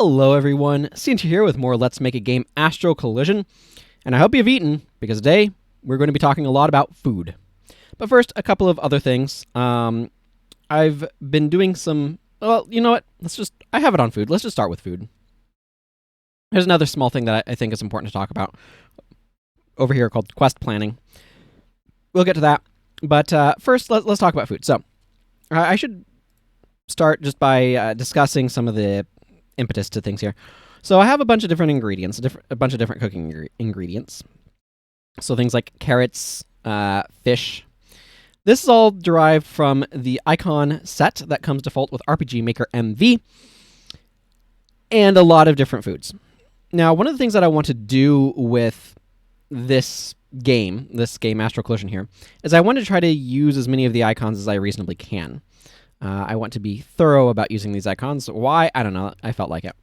Hello everyone, Sint here with more Let's Make a Game Astral Collision, and I hope you've eaten, because today we're going to be talking a lot about food. But first, a couple of other things. I've been doing some, well, you know what, I have it on food, let's just start with food. There's another small thing that I think is important to talk about over here called quest planning. We'll get to that, but first let's talk about food. So, I should start just by discussing some of the impetus to things here. So I have a bunch of different ingredients, a bunch of different cooking ingredients. So things like carrots, fish. This is all derived from the icon set that comes default with RPG Maker MV, and a lot of different foods. Now, one of the things that I want to do with this game Astral Collision here, is I want to try to use as many of the icons as I reasonably can. I want to be thorough about using these icons. Why? I don't know. I felt like it.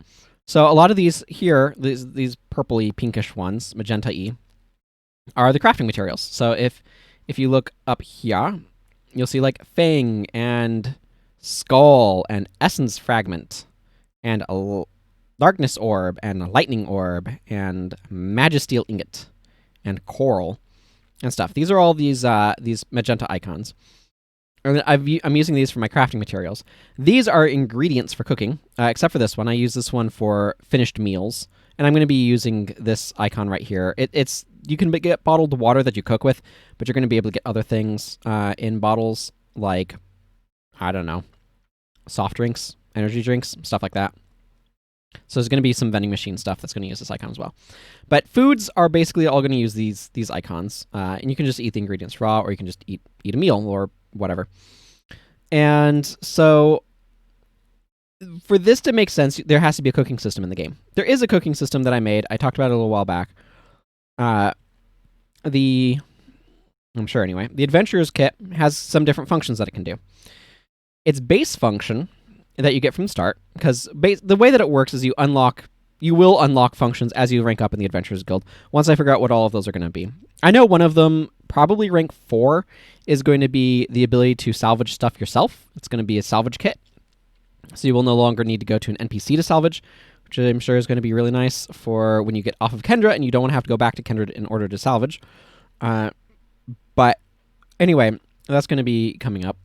So a lot of these here, these purpley pinkish ones, magenta-y, are the crafting materials. So if you look up here, you'll see like Fang and Skull and Essence Fragment and a Darkness Orb and a Lightning Orb and Magisteel Ingot and Coral and stuff. These are all these magenta icons. I'm using these for my crafting materials. These are ingredients for cooking, except for this one. I use this one for finished meals, and I'm going to be using this icon right here. You can get bottled water that you cook with, but you're going to be able to get other things in bottles, like, I don't know, soft drinks, energy drinks, stuff like that. So there's going to be some vending machine stuff that's going to use this icon as well. But foods are basically all going to use these icons, and you can just eat the ingredients raw, or you can just eat a meal, or whatever. And so for this to make sense, there has to be a cooking system in the game. There is a cooking system that I made. I talked about it a little while back. The Adventurer's Kit has some different functions that it can do. Its base function that you get from the start, because the way that it works is you will unlock functions as you rank up in the Adventurers Guild, once I figure out what all of those are going to be. I know one of them, probably rank 4, is going to be the ability to salvage stuff yourself. It's going to be a salvage kit. So you will no longer need to go to an NPC to salvage, which I'm sure is going to be really nice for when you get off of Kendra and you don't want to have to go back to Kendra in order to salvage. But anyway, that's going to be coming up.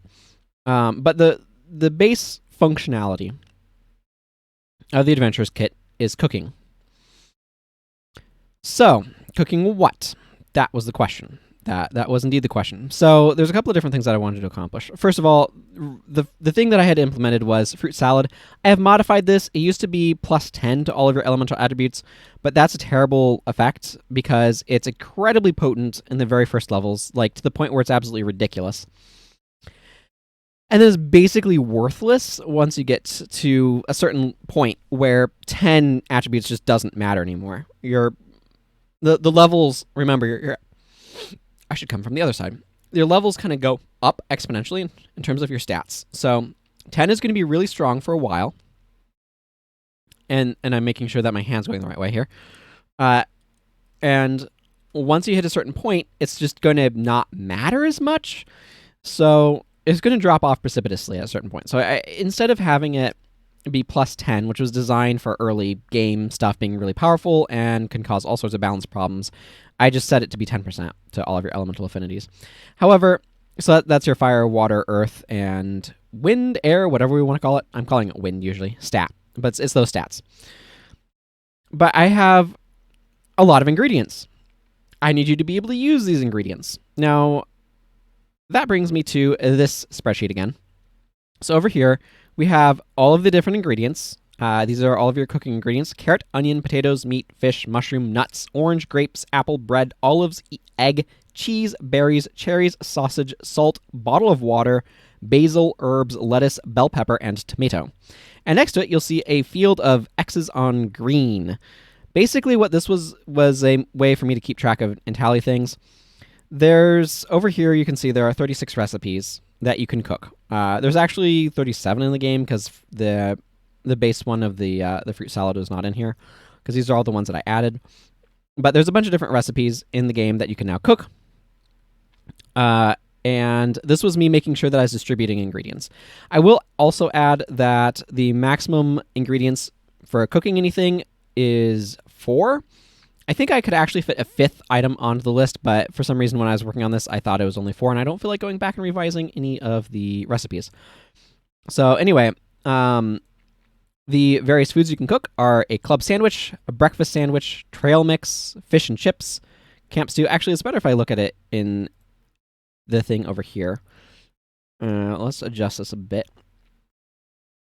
But the base functionality of the Adventurer's Kit is cooking. So, cooking what? That was the question. That was indeed the question. So there's a couple of different things that I wanted to accomplish. First of all, the thing that I had implemented was fruit salad. I have modified this. It used to be +10 to all of your elemental attributes, but that's a terrible effect because it's incredibly potent in the very first levels, like to the point where it's absolutely ridiculous. And then it's basically worthless once you get to a certain point where 10 attributes just doesn't matter anymore. The levels, remember, I should come from the other side. Your levels kind of go up exponentially in terms of your stats. So 10 is going to be really strong for a while. And I'm making sure that my hand's going the right way here. And once you hit a certain point, it's just going to not matter as much. So it's going to drop off precipitously at a certain point. So instead of having it be +10, which was designed for early game stuff being really powerful and can cause all sorts of balance problems, I just set it to be 10% to all of your elemental affinities. However, so that's your fire, water, earth, and wind, air, whatever we want to call it. I'm calling it wind usually, stat, but it's those stats. But I have a lot of ingredients. I need you to be able to use these ingredients. Now, that brings me to this spreadsheet again. So over here, we have all of the different ingredients. These are all of your cooking ingredients: carrot, onion, potatoes, meat, fish, mushroom, nuts, orange, grapes, apple, bread, olives, egg, cheese, berries, cherries, sausage, salt, bottle of water, basil, herbs, lettuce, bell pepper, and tomato. And next to it, you'll see a field of X's on green. Basically, what this was a way for me to keep track of and tally things. Over here, you can see there are 36 recipes that you can cook. There's actually 37 in the game because the base one of the fruit salad is not in here because these are all the ones that I added. But there's a bunch of different recipes in the game that you can now cook. And this was me making sure that I was distributing ingredients. I will also add that the maximum ingredients for cooking anything is 4. I think I could actually fit a 5th item onto the list, but for some reason when I was working on this, I thought it was only 4, and I don't feel like going back and revising any of the recipes. So anyway, the various foods you can cook are a club sandwich, a breakfast sandwich, trail mix, fish and chips, camp stew. Actually, it's better if I look at it in the thing over here. Let's adjust this a bit.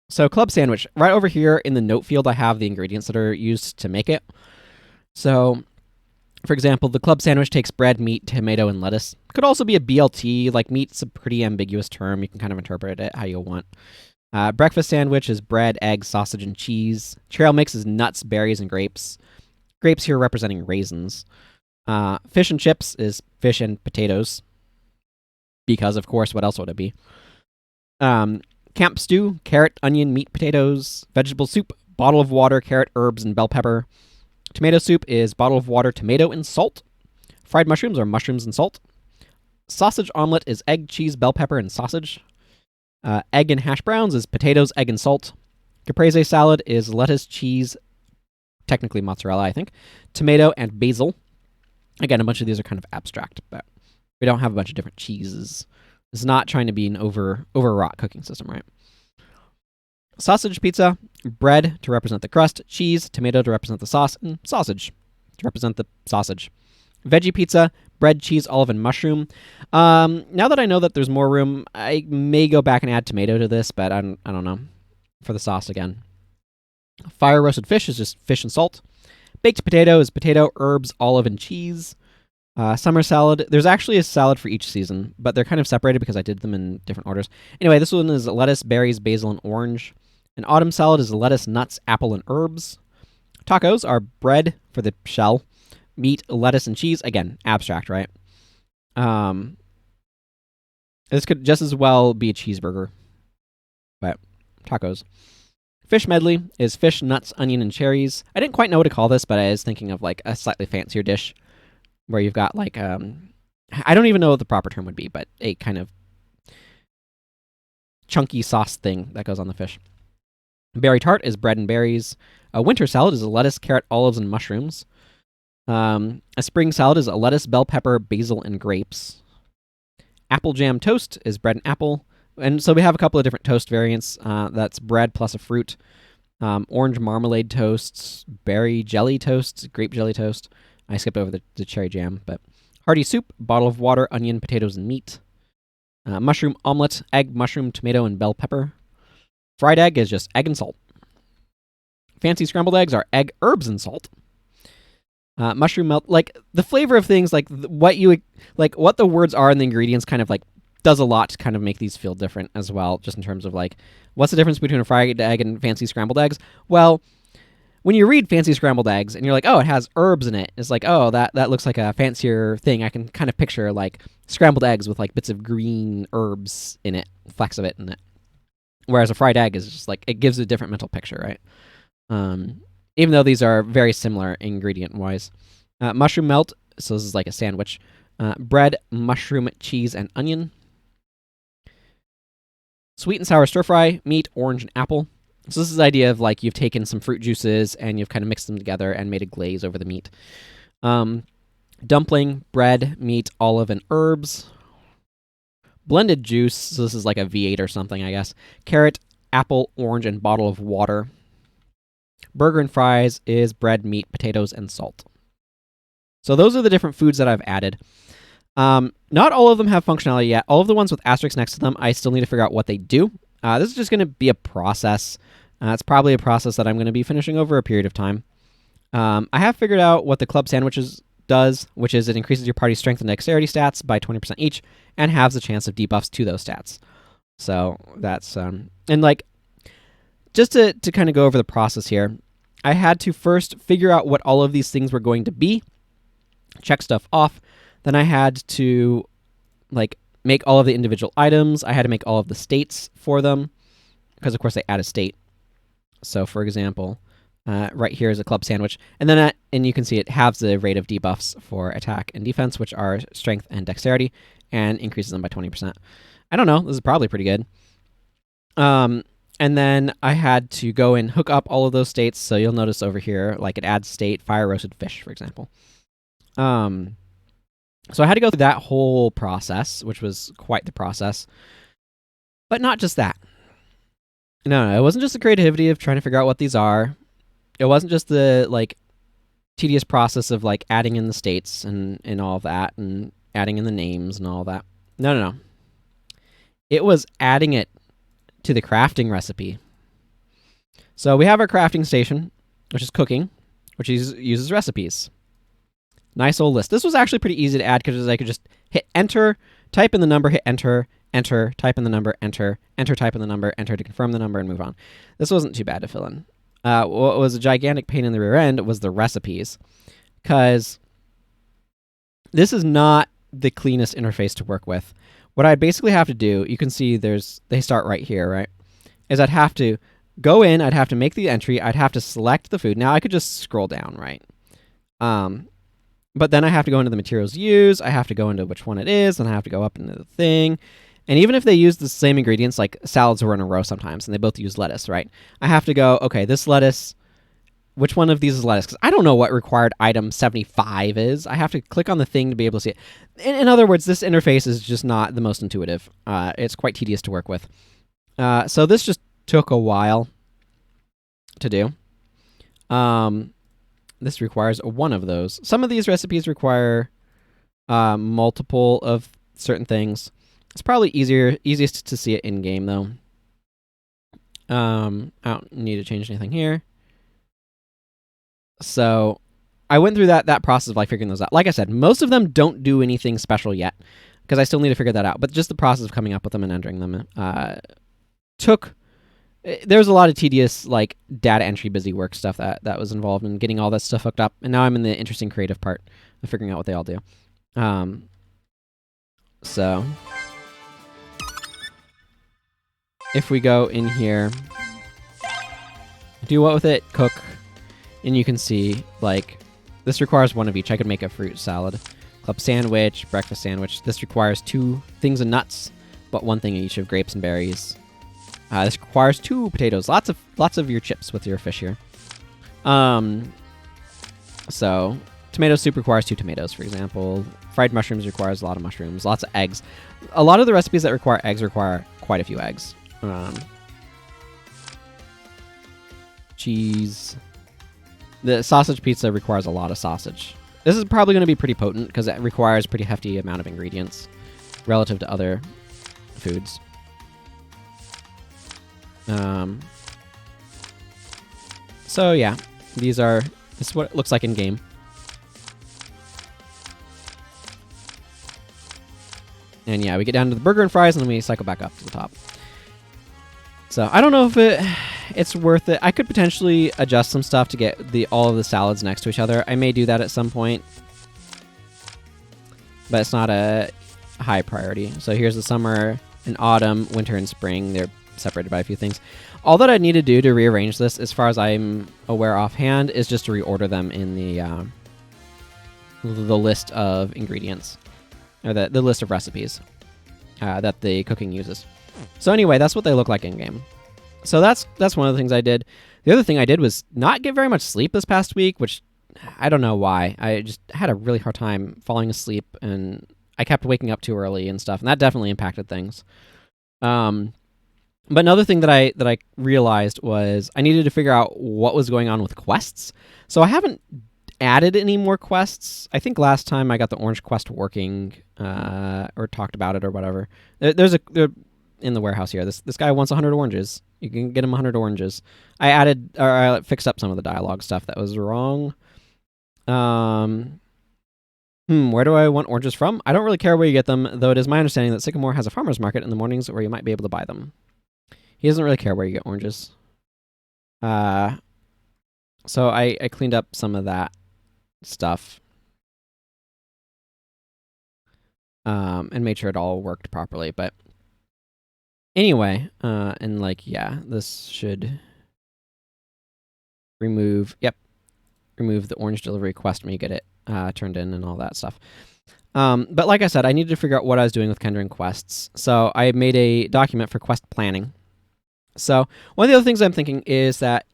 So club sandwich, right over here in the note field, I have the ingredients that are used to make it. So, for example, the club sandwich takes bread, meat, tomato, and lettuce. Could also be a BLT. Like, meat's a pretty ambiguous term. You can kind of interpret it how you want. Breakfast sandwich is bread, eggs, sausage, and cheese. Trail mix is nuts, berries, and grapes. Grapes here representing raisins. Fish and chips is fish and potatoes. Because, of course, what else would it be? Camp stew, carrot, onion, meat, potatoes. Vegetable soup, bottle of water, carrot, herbs, and bell pepper. Tomato soup is bottle of water, tomato, and salt. Fried mushrooms are mushrooms and salt. Sausage omelet is egg, cheese, bell pepper, and sausage. Egg and hash browns is potatoes, egg, and salt. Caprese salad is lettuce, cheese, technically mozzarella, I think, tomato, and basil. Again, a bunch of these are kind of abstract, but we don't have a bunch of different cheeses. It's not trying to be an overwrought cooking system, right? Sausage pizza, bread to represent the crust, cheese, tomato to represent the sauce, and sausage to represent the sausage. Veggie pizza, bread, cheese, olive, and mushroom. Now that I know that there's more room, I may go back and add tomato to this, but I don't know. For the sauce again. Fire roasted fish is just fish and salt. Baked potato is potato, herbs, olive, and cheese. Summer salad. There's actually a salad for each season, but they're kind of separated because I did them in different orders. Anyway, this one is lettuce, berries, basil, and orange. An autumn salad is lettuce, nuts, apple, and herbs. Tacos are bread for the shell, meat, lettuce, and cheese. Again, abstract, right? This could just as well be a cheeseburger, but tacos. Fish medley is fish, nuts, onion, and cherries. I didn't quite know what to call this, but I was thinking of like a slightly fancier dish where you've got like, I don't even know what the proper term would be, but a kind of chunky sauce thing that goes on the fish. Berry tart is bread and berries. A winter salad is a lettuce, carrot, olives, and mushrooms. A spring salad is a lettuce, bell pepper, basil, and grapes. Apple jam toast is bread and apple. And so we have a couple of different toast variants. That's bread plus a fruit. Orange marmalade toasts, berry jelly toast, grape jelly toast. I skipped over the cherry jam, but hearty soup, bottle of water, onion, potatoes, and meat. Mushroom omelet, egg, mushroom, tomato, and bell pepper. Fried egg is just egg and salt. Fancy scrambled eggs are egg, herbs, and salt. Mushroom melt, like the flavor of things, like what the words are and the ingredients kind of like does a lot to kind of make these feel different as well, just in terms of like, what's the difference between a fried egg and fancy scrambled eggs? Well, when you read fancy scrambled eggs and you're like, oh, it has herbs in it, it's like, oh, that looks like a fancier thing. I can kind of picture like scrambled eggs with like bits of green herbs in it, flecks of it in it. Whereas a fried egg is just like, it gives a different mental picture, right? Even though these are very similar ingredient-wise. Mushroom melt, so this is like a sandwich. Bread, mushroom, cheese, and onion. Sweet and sour stir fry, meat, orange, and apple. So this is the idea of like you've taken some fruit juices and you've kind of mixed them together and made a glaze over the meat. Dumpling, bread, meat, olive, and herbs. Blended juice, so this is like a V8 or something, I guess. Carrot, apple, orange, and bottle of water. Burger and fries is bread, meat, potatoes, and salt. So those are the different foods that I've added. Not all of them have functionality yet. All of the ones with asterisks next to them, I still need to figure out what they do. This is just going to be a process. It's probably a process that I'm going to be finishing over a period of time. I have figured out what the club sandwiches does, which is it increases your party's strength and dexterity stats by 20% each, and halves the chance of debuffs to those stats. So that's and like just to kind of go over the process here, I had to first figure out what all of these things were going to be, check stuff off. Then I had to like make all of the individual items. I had to make all of the states for them because, of course, they add a state. So, for example, right here is a club sandwich. And then and you can see it halves the rate of debuffs for attack and defense, which are strength and dexterity, and increases them by 20%. I don't know. This is probably pretty good. And then I had to go and hook up all of those states. So you'll notice over here, like it adds state, fire roasted fish, for example. So I had to go through that whole process, which was quite the process. But not just that. No, it wasn't just the creativity of trying to figure out what these are. It wasn't just the like tedious process of like adding in the states and all of that and adding in the names and all that. No. It was adding it to the crafting recipe. So we have our crafting station, which is cooking, which uses recipes. Nice old list. This was actually pretty easy to add because I could just hit enter, type in the number, hit enter, enter, type in the number, enter, enter, type in the number, enter to confirm the number, and move on. This wasn't too bad to fill in. What was a gigantic pain in the rear end was the recipes, because this is not the cleanest interface to work with. What I'd basically have to do, you can see they start right here, right? Is I'd have to go in, I'd have to make the entry, I'd have to select the food. Now I could just scroll down, right? But then I have to go into the materials used, I have to go into which one it is, and I have to go up into the thing. And even if they use the same ingredients, like salads were in a row sometimes, and they both use lettuce, right? I have to go, okay, this lettuce, which one of these is lettuce? Because I don't know what required item 75 is. I have to click on the thing to be able to see it. In other words, this interface is just not the most intuitive. It's quite tedious to work with. So this just took a while to do. This requires one of those. Some of these recipes require multiple of certain things. It's probably easiest to see it in game though. I don't need to change anything here. So I went through that process of like figuring those out. Like I said, most of them don't do anything special yet because I still need to figure that out. But just the process of coming up with them and entering them there's a lot of tedious like data entry busy work stuff that was involved in getting all that stuff hooked up. And now I'm in the interesting creative part of figuring out what they all do. So if we go in here, do what with it, cook, and you can see, like, this requires one of each. I could make a fruit salad, club sandwich, breakfast sandwich. This requires 2 things of nuts, but 1 thing each of grapes and berries. This requires 2 potatoes. Lots of your chips with your fish here. So tomato soup requires 2 tomatoes, for example. Fried mushrooms requires a lot of mushrooms. Lots of eggs. A lot of the recipes that require eggs require quite a few eggs. Cheese. The sausage pizza requires a lot of sausage. This is probably going to be pretty potent because it requires a pretty hefty amount of ingredients relative to other foods. So yeah, this is what it looks like in game. And yeah, we get down to the burger and fries, and then we cycle back up to the top. So I don't know if it's worth it. I could potentially adjust some stuff to get all of the salads next to each other. I may do that at some point, but it's not a high priority. So here's the summer and autumn, winter and spring. They're separated by a few things. All that I need to do to rearrange this, as far as I'm aware offhand, is just to reorder them in the list of ingredients, or the list of recipes that the cooking uses. So anyway, that's what they look like in game. So that's one of the things I did. The other thing I did was not get very much sleep this past week, which I don't know why. I just had a really hard time falling asleep, and I kept waking up too early and stuff, and that definitely impacted things. But another thing that I realized was I needed to figure out what was going on with quests. So I haven't added any more quests. I think last time I got the orange quest working, or talked about it or whatever. They're in the warehouse here. This guy wants 100 oranges. You can get him 100 oranges. I fixed up some of the dialogue stuff that was wrong. Where do I want oranges from? I don't really care where you get them, though it is my understanding that Sycamore has a farmer's market in the mornings where you might be able to buy them. He doesn't really care where you get oranges. So I cleaned up some of that stuff. And made sure it all worked properly, but anyway, and like, yeah, this should remove the orange delivery quest when you get it turned in and all that stuff. But like I said, I needed to figure out what I was doing with Kendra and quests. So I made a document for quest planning. So one of the other things I'm thinking is that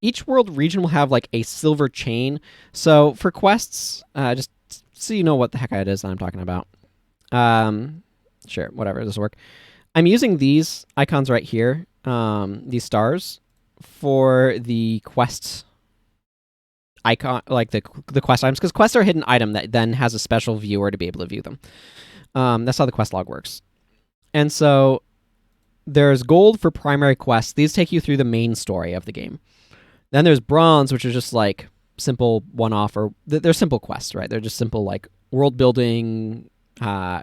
each world region will have like a silver chain. So for quests, just so you know what the heck it is that I'm talking about. Sure, whatever, this will work. I'm using these icons right here, these stars, for the quest icon, like the quest items, because quests are a hidden item that then has a special viewer to be able to view them. That's how the quest log works. And so there's gold for primary quests. These take you through the main story of the game. Then there's bronze, which is just like simple one-off, or they're simple quests, right? They're just simple like world building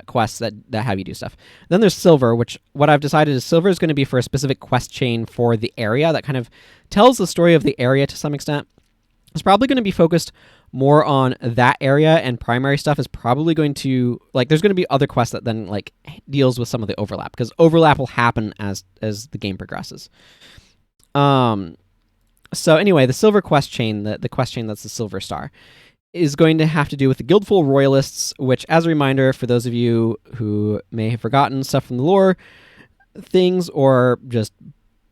quests that have you do stuff. Then there's silver, which what I've decided is silver is going to be for a specific quest chain for the area that kind of tells the story of the area to some extent. It's probably going to be focused more on that area, and primary stuff is probably going to like there's going to be other quests that then like deals with some of the overlap, because overlap will happen as the game progresses. So anyway, the silver quest chain, the quest chain that's the silver star, is going to have to do with the Guildful Royalists, which, as a reminder for those of you who may have forgotten stuff from the lore things, or just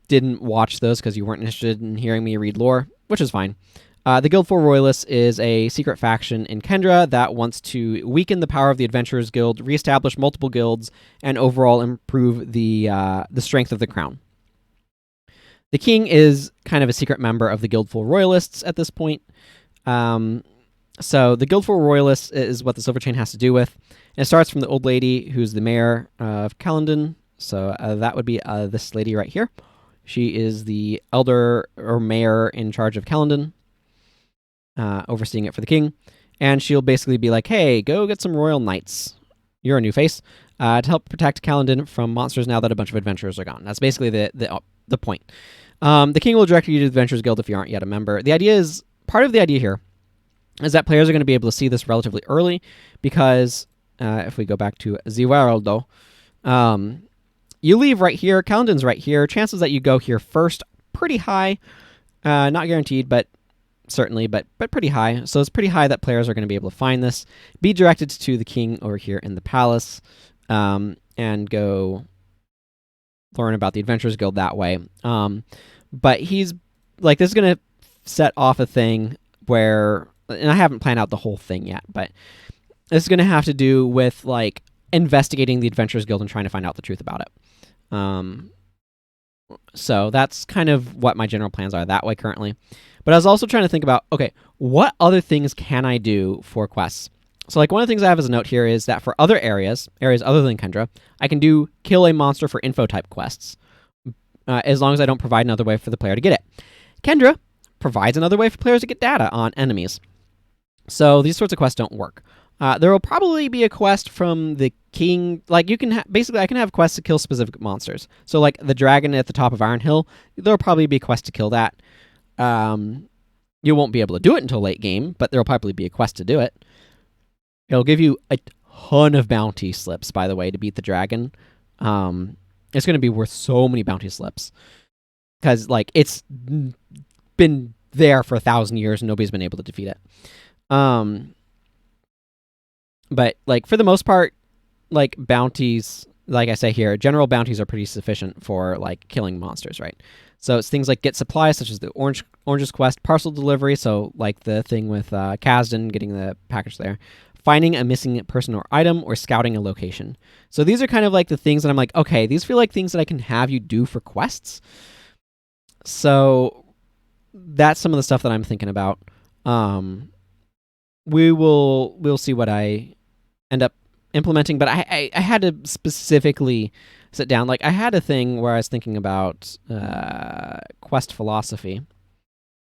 didn't watch those because you weren't interested in hearing me read lore, which is fine. The Guildful Royalists is a secret faction in Kendra that wants to weaken the power of the Adventurers Guild, reestablish multiple guilds, and overall improve the strength of the crown. The king is kind of a secret member of the Guildful Royalists at this point. So the Guildful Royalists is what the silver chain has to do with. And it starts from the old lady who's the mayor of Caledon. So that would be this lady right here. She is the elder or mayor in charge of Caledon, overseeing it for the king. And she'll basically be like, hey, go get some royal knights. You're a new face. To help protect Caledon from monsters now that a bunch of adventurers are gone. That's basically the point. The king will direct you to the Adventurers Guild if you aren't yet a member. The idea is, part of the idea here is that players are going to be able to see this relatively early, because if we go back to Ziwaraldo, you leave right here, Caledon's right here. Chances that you go here first, pretty high. Not guaranteed, but certainly, but pretty high. So it's pretty high that players are going to be able to find this, be directed to the king over here in the palace, and go learn about the Adventurers Guild that way. But he's like, this is going to set off a thing where, and I haven't planned out the whole thing yet, but this is going to have to do with like investigating the Adventurers Guild and trying to find out the truth about it. So that's kind of what my general plans are that way currently. But I was also trying to think about, okay, what other things can I do for quests? So like one of the things I have as a note here is that for other areas other than Kendra, I can do kill a monster for info type quests, as long as I don't provide another way for the player to get it. Kendra provides another way for players to get data on enemies. So these sorts of quests don't work. There will probably be a quest from the king. Like you can basically, I can have quests to kill specific monsters. So like the dragon at the top of Iron Hill, there'll probably be a quest to kill that. You won't be able to do it until late game, but there'll probably be a quest to do it. It'll give you a ton of bounty slips, by the way, to beat the dragon. It's going to be worth so many bounty slips, because like it's been there for 1,000 years and nobody's been able to defeat it. But like for the most part, like bounties, like I say here, general bounties are pretty sufficient for like killing monsters, right? So it's things like get supplies, such as the Oranges quest, parcel delivery, so like the thing with Kasdan, getting the package there, finding a missing person or item, or scouting a location. So these are kind of like the things that I'm like, okay, these feel like things that I can have you do for quests. So that's some of the stuff that I'm thinking about. We'll see what I end up implementing, but I had to specifically sit down. Like I had a thing where I was thinking about quest philosophy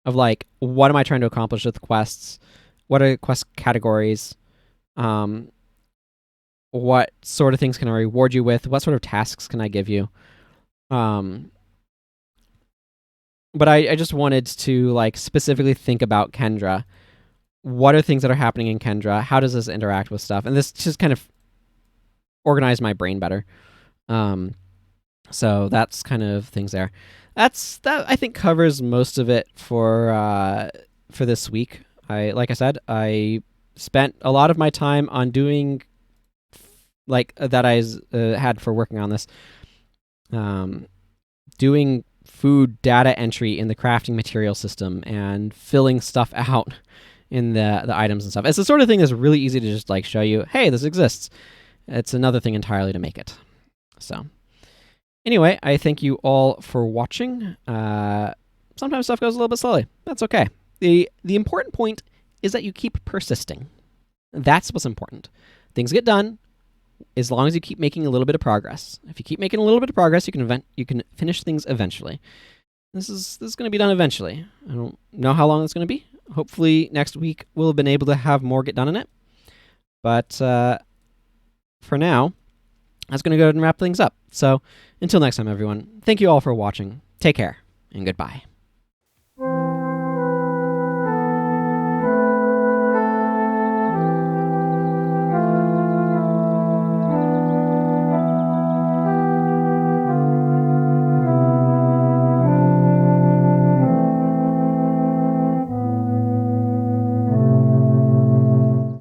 of like, what am I trying to accomplish with quests? What are quest categories? What sort of things can I reward you with? What sort of tasks can I give you? But I just wanted to like specifically think about Kendra. What are things that are happening in Kendra? How does this interact with stuff? And this just kind of organized my brain better. So that's kind of things there. That I think covers most of it for this week. Like I said, I spent a lot of my time on doing like that I had for working on this. doing food data entry in the crafting material system and filling stuff out in the items and stuff. It's the sort of thing that's really easy to just like show you, hey, this exists. It's another thing entirely to make it. So anyway, I thank you all for watching. Sometimes stuff goes a little bit slowly. That's okay. The important point is that you keep persisting. That's what's important. Things get done as long as you keep making a little bit of progress. If you keep making a little bit of progress, you can finish things eventually. This is going to be done eventually. I don't know how long it's going to be. Hopefully next week we'll have been able to have more get done in it. But for now, I was going to go ahead and wrap things up. So until next time, everyone, thank you all for watching. Take care, and goodbye.